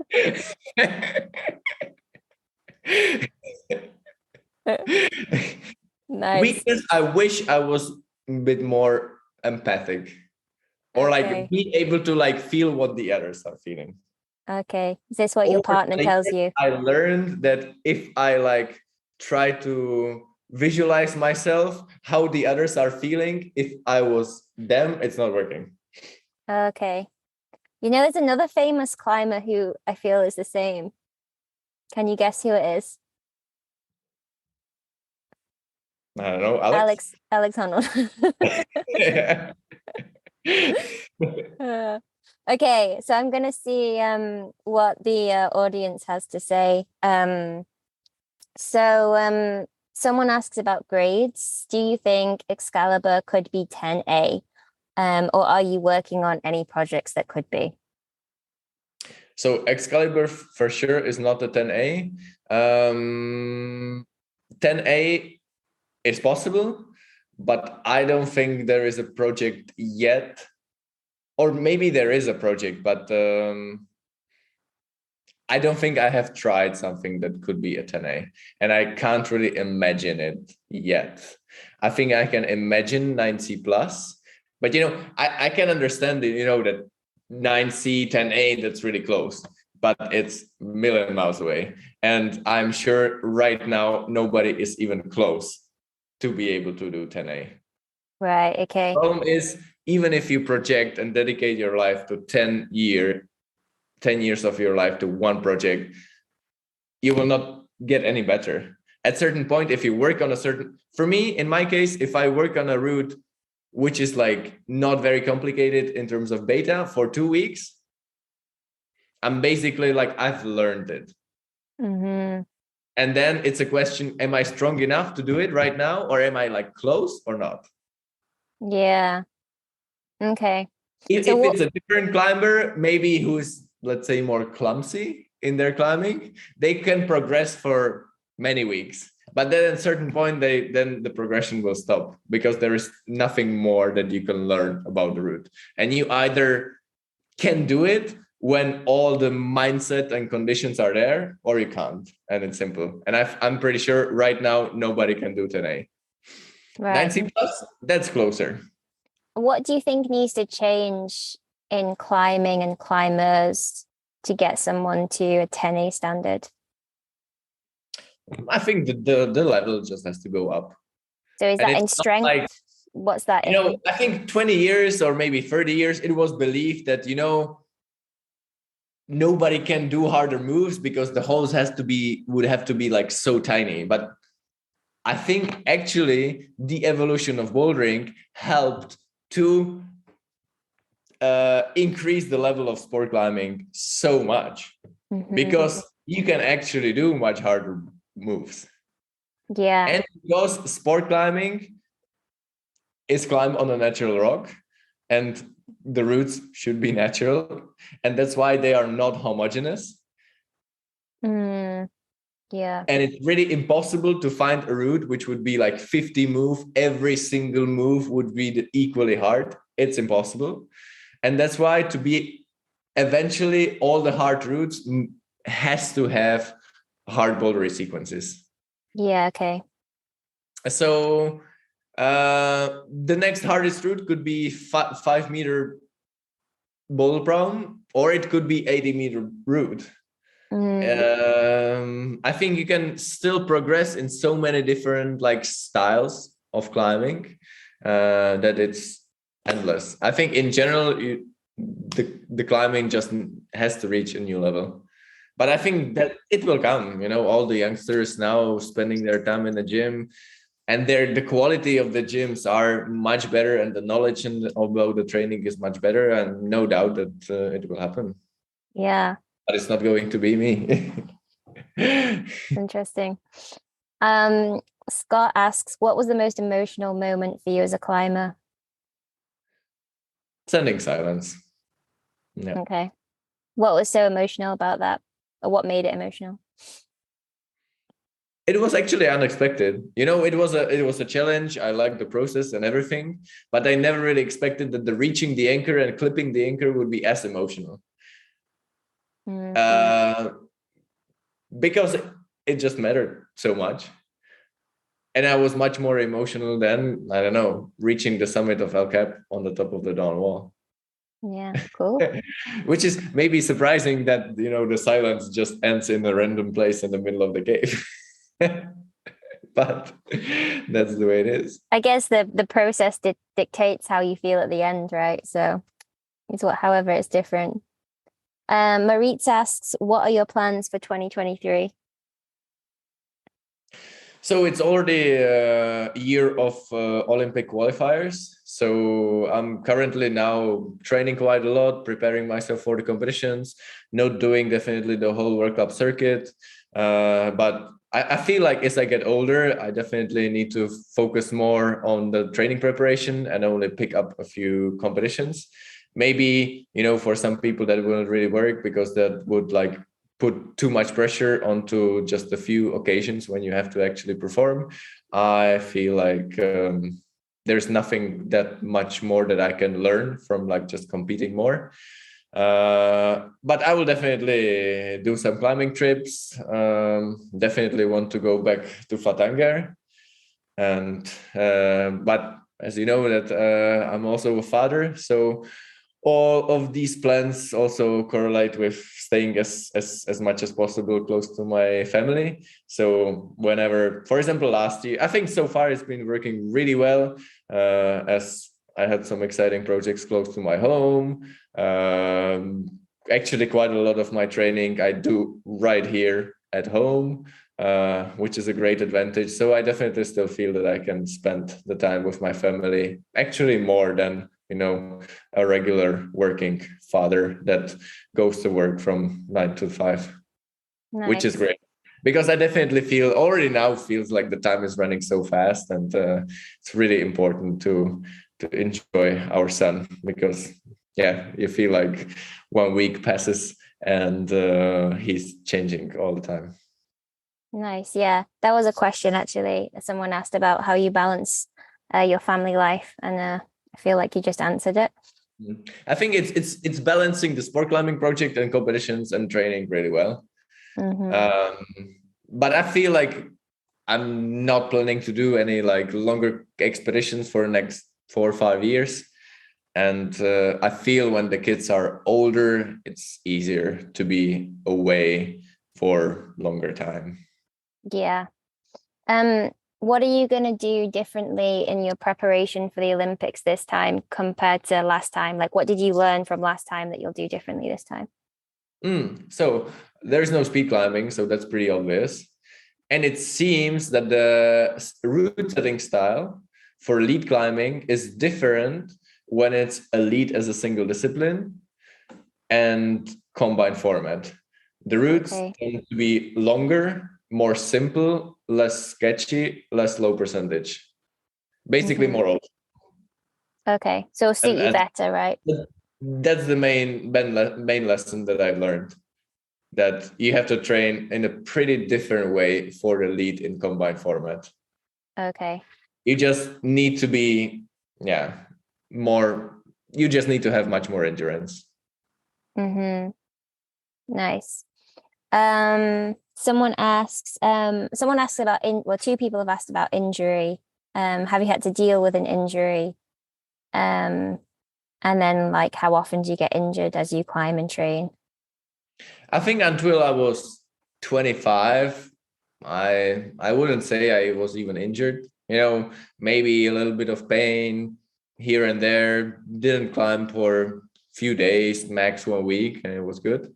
Nice. Weakness, I wish I was a bit more empathic, or like Okay. be able to like feel what the others are feeling. Okay. Is this what your Over partner the tells years, you? I learned that if I like try to visualize myself how the others are feeling, if I was them, it's not working. Okay. You know, there's another famous climber who I feel is the same. Can you guess who it is? I don't know, Alex. Alex Honnold. Okay, so I'm gonna see what the audience has to say. Someone asks about grades. Do you think Excalibur could be 10A? Or are you working on any projects that could be? So Excalibur for sure is not a 10A. 10A is possible, but I don't think there is a project yet. Or maybe there is a project, but I don't think I have tried something that could be a 10A, and I can't really imagine it yet. I think I can imagine 9C plus, but I can understand that 9C, 10A, that's really close, but it's a million miles away. And I'm sure right now nobody is even close to be able to do 10A. Right, okay. The problem is, even if you project and dedicate your life to 10 years of your life to one project, you will not get any better. At certain point, if you work on for me, in my case, if I work on a route which is like not very complicated in terms of beta for 2 weeks, I'm basically like, I've learned it. Mm-hmm. And then it's a question, am I strong enough to do it right now, or am I like close or not? Yeah. Okay. If So what it's a different climber, maybe who's, let's say, more clumsy in their climbing, they can progress for many weeks. But then at a certain point, then the progression will stop, because there is nothing more that you can learn about the route. And you either can do it when all the mindset and conditions are there, or you can't. And it's simple. And I'm pretty sure right now, nobody can do 10A. right. 9C plus, that's closer. What do you think needs to change in climbing and climbers to get someone to a 10A standard? I think the level just has to go up. So is And that it's in not strength? like, What's that in? I think 20 years or maybe 30 years, it was believed that, nobody can do harder moves because the holes would have to be like so tiny. But I think actually the evolution of bouldering helped to increase the level of sport climbing so much, Mm-hmm. because you can actually do much harder moves. Yeah. And because sport climbing is climbed on a natural rock, and the routes should be natural, and that's why they are not homogeneous. Yeah. And it's really impossible to find a route which would be like 50 move, every single move would be equally hard. It's impossible. And that's why to be eventually all the hard routes has to have hard bouldery sequences. Yeah, okay. So the next hardest route could be 5-meter boulder prone, or it could be 80-meter route. I think you can still progress in so many different like styles of climbing that it's endless. I think in general, the climbing just has to reach a new level. But I think that it will come. All the youngsters now spending their time in the gym, and the quality of the gyms are much better, and the knowledge about the training is much better, and no doubt that it will happen. Yeah. But it's not going to be me. Interesting. Scott asks, what was the most emotional moment for you as a climber? Sending silence. Yeah. Okay. What was so emotional about that? Or what made it emotional? It was actually unexpected. It was a challenge. I liked the process and everything, but I never really expected that the reaching the anchor and clipping the anchor would be as emotional. Because it just mattered so much. And I was much more emotional than, I don't know, reaching the summit of El Cap on the top of the Dawn Wall. Yeah, cool. Which is maybe surprising that, the silence just ends in a random place in the middle of the cave. But that's the way it is. I guess the process dictates how you feel at the end, right? So however it's different. Maritz asks, what are your plans for 2023? So it's already a year of Olympic qualifiers. So I'm currently now training quite a lot, preparing myself for the competitions, not doing definitely the whole World Cup circuit. But I feel like as I get older, I definitely need to focus more on the training preparation and only pick up a few competitions. Maybe, for some people that wouldn't really work, because that would put too much pressure onto just a few occasions when you have to actually perform. I feel like there's nothing that much more that I can learn from just competing more. But I will definitely do some climbing trips. Definitely want to go back to Flatanger. And but as you know that I'm also a father, so all of these plans also correlate with staying as much as possible close to my family. So whenever, for example, last year, I think so far it's been working really well, as I had some exciting projects close to my home. Actually, quite a lot of my training I do right here at home, which is a great advantage. So I definitely still feel that I can spend the time with my family, actually more than a regular working father that goes to work from 9 to 5. Nice. Which is great, because I definitely already now feels like the time is running so fast, and it's really important to enjoy our son, because you feel like 1 week passes and he's changing all the time. Nice. Yeah, that was a question actually. Someone asked about how you balance your family life, and I feel like you just answered it. I think it's balancing the sport climbing project and competitions and training really well. Mm-hmm. But I feel like I'm not planning to do any longer expeditions for the next 4 or 5 years. And I feel when the kids are older, it's easier to be away for longer time. Yeah. What are you going to do differently in your preparation for the Olympics this time compared to last time? What did you learn from last time that you'll do differently this time? So there's no speed climbing, so that's pretty obvious. And it seems that the route setting style for lead climbing is different when it's a lead as a single discipline and combined format. The routes tend to be longer, more simple, less sketchy, less low percentage. Basically, more open. Okay, so suit you better, right? That's the main lesson that I've learned, that you have to train in a pretty different way for the lead in combined format. Okay. You just need to be, you just need to have much more endurance. Mm-hmm. Nice. Someone asks about two people have asked about injury. Have you had to deal with an injury? And then how often do you get injured as you climb and train? I think until I was 25, I wouldn't say I was even injured. Maybe a little bit of pain here and there. Didn't climb for a few days, max 1 week, and it was good.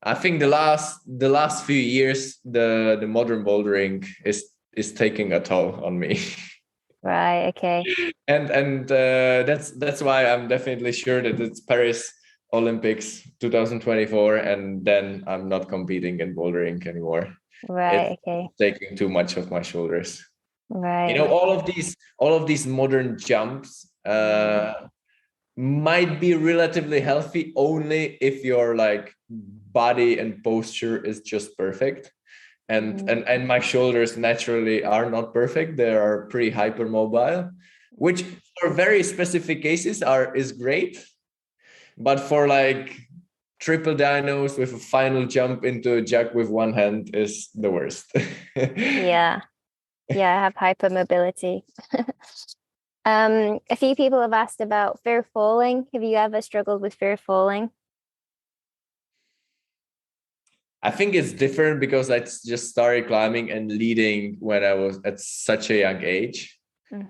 I think the last few years, the modern bouldering is is taking a toll on me. Right. Okay. And that's why I'm definitely sure that it's Paris Olympics 2024, and then I'm not competing in bouldering anymore. Right. It's Okay. taking too much of my shoulders. Right. All of these modern jumps might be relatively healthy only if your like body and posture is just perfect. And my shoulders naturally are not perfect. They are pretty hypermobile, which for very specific cases is great, but for like triple dynos with a final jump into a jack with one hand is the worst. Yeah. Yeah, I have hypermobility. A few people have asked about fear of falling. Have you ever struggled with fear of falling? I think it's different because I just started climbing and leading when I was at such a young age.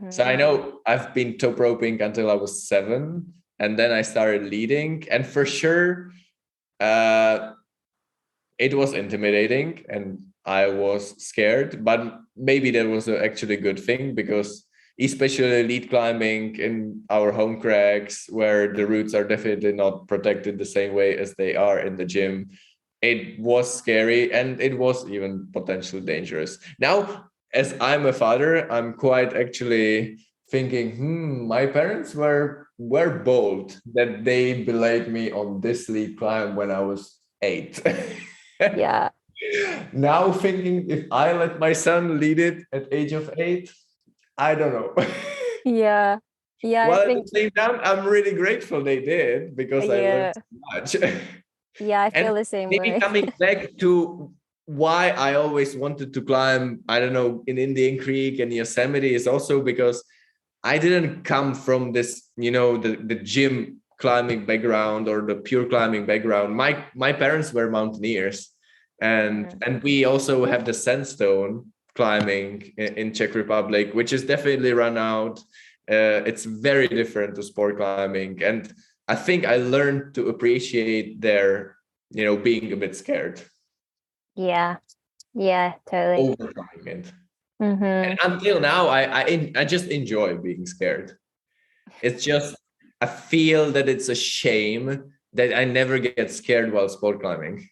So I know I've been top roping until I was 7, and then I started leading, and for sure, it was intimidating and I was scared. But maybe that was actually a good thing, because especially lead climbing in our home cracks, where the routes are definitely not protected the same way as they are in the gym, it was scary and it was even potentially dangerous. Now, as I'm a father, I'm quite actually thinking, my parents were bold that they belayed me on this lead climb when I was 8. Yeah. Now thinking, if I let my son lead it at age of 8, I don't know. Yeah. Yeah, I Well, at the think same time, I'm really grateful they did, because I learned yeah. so much. Yeah, I And feel the same maybe way. coming back to why I always wanted to climb, I don't know, in Indian Creek and Yosemite, is also because I didn't come from this, the gym climbing background or the pure climbing background. My parents were mountaineers, and we also have the sandstone climbing in Czech Republic, which is definitely run out. It's very different to sport climbing, and I think I learned to appreciate their, being a bit scared Yeah. Yeah, totally. over trying it. And Mm-hmm. until now, I just enjoy being scared. It's just, I feel that it's a shame that I never get scared while sport climbing.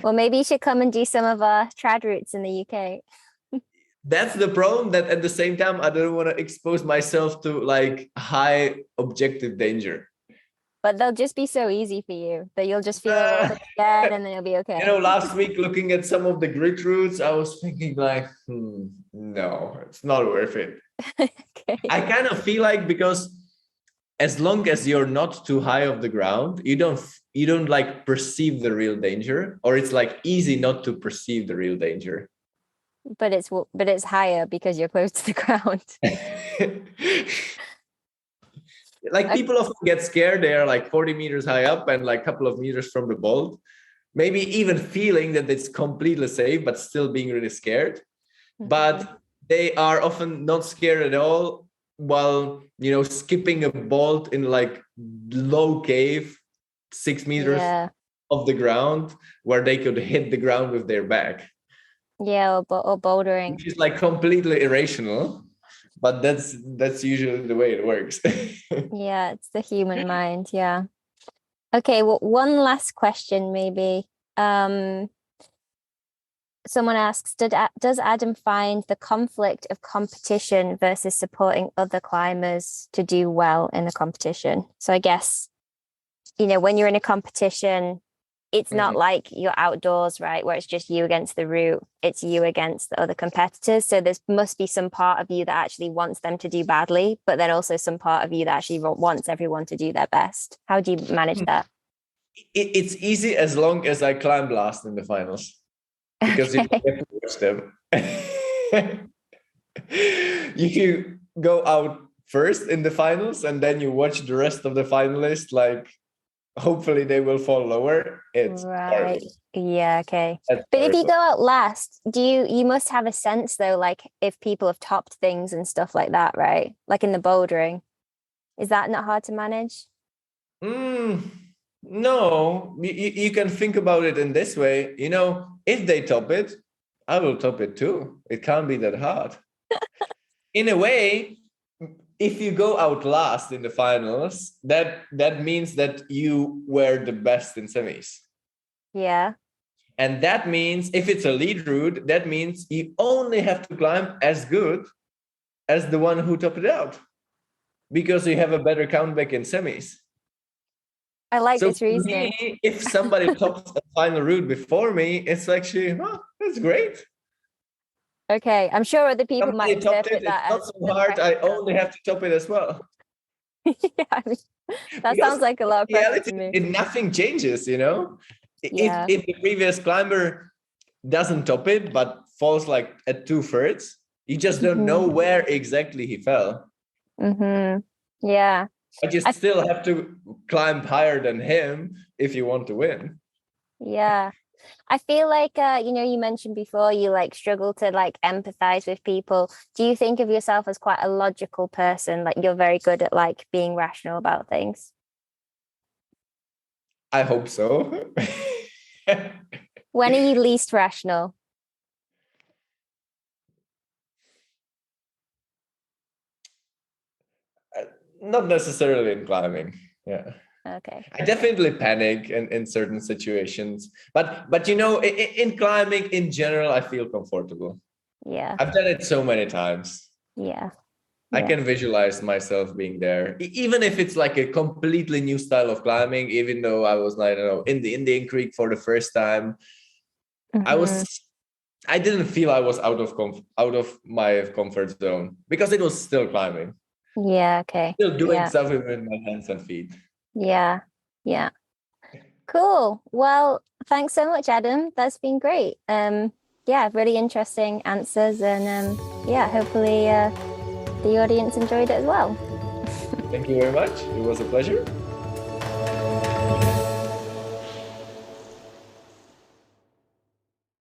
Well, maybe you should come and do some of our trad routes in the UK. That's the problem, that at the same time, I don't want to expose myself to like high objective danger. But they'll just be so easy for you that you'll just feel a little bit scared and then you'll be okay. Last week looking at some of the grid routes, I was thinking like, no, it's not worth it. Okay. I kind of feel like, because as long as you're not too high off the ground, you don't like perceive the real danger, or it's like easy not to perceive the real danger. But it's higher because you're close to the ground. Like, people often get scared. They are like 40 meters high up and like a couple of meters from the bolt, maybe even feeling that it's completely safe, but still being really scared. But they are often not scared at all while, skipping a bolt in like low cave, 6 meters off the ground, where they could hit the ground with their back. Yeah, or bouldering. Which is like completely irrational, but that's usually the way it works. Yeah, it's the human mind. Yeah. Okay, well, one last question maybe. Someone asks, does Adam find the conflict of competition versus supporting other climbers to do well in the competition? So I guess, when you're in a competition, it's not like you're outdoors, right? Where it's just you against the route. It's you against the other competitors. So there must be some part of you that actually wants them to do badly, but then also some part of you that actually wants everyone to do their best. How do you manage that? It's easy as long as I climb last in the finals, because you don't get to watch them. You can go out first in the finals, and then you watch the rest of the finalists. Like, hopefully they will fall lower. It's right. horrible. Yeah, okay. That's But if you horrible. go out last, you must have a sense though, like if people have topped things and stuff like that, right? Like in the bouldering. Is that not hard to manage? No, you can think about it in this way. If they top it, I will top it too. It can't be that hard. In a way, if you go out last in the finals, that means that you were the best in semis. Yeah. And that means if it's a lead route, that means you only have to climb as good as the one who topped it out, because you have a better countback in semis. I like So this reasoning. me, if somebody tops a final route before me, it's actually, oh, that's great. Okay, I'm sure other people Somebody might topped interpret it. that It's not as so hard. I pressure. only have to top it as well. Yeah, I mean, that Because sounds like a lot of in pressure reality, to me. nothing changes, you know. Yeah. If the previous climber doesn't top it but falls like at 2/3, you just don't know where exactly he fell. Yeah. But you still have to climb higher than him if you want to win. Yeah. I feel like you mentioned before you like struggle to like empathize with people. Do you think of yourself as quite a logical person? Like you're very good at like being rational about things? I hope so. When are you least rational? Not necessarily in climbing. Yeah. Okay. I definitely panic in certain situations, but in climbing in general, I feel comfortable. Yeah. I've done it so many times. Yeah. I can visualize myself being there, even if it's like a completely new style of climbing. Even though I was, I don't know, in the Indian Creek for the first time, I didn't feel I was out of my comfort zone because it was still climbing. Yeah. Okay. Still doing Yeah. stuff with my hands and feet. Yeah. Yeah. Cool. Well, thanks so much, Adam. That's been great. Yeah, really interesting answers, and yeah, hopefully the audience enjoyed it as well. Thank you very much. It was a pleasure.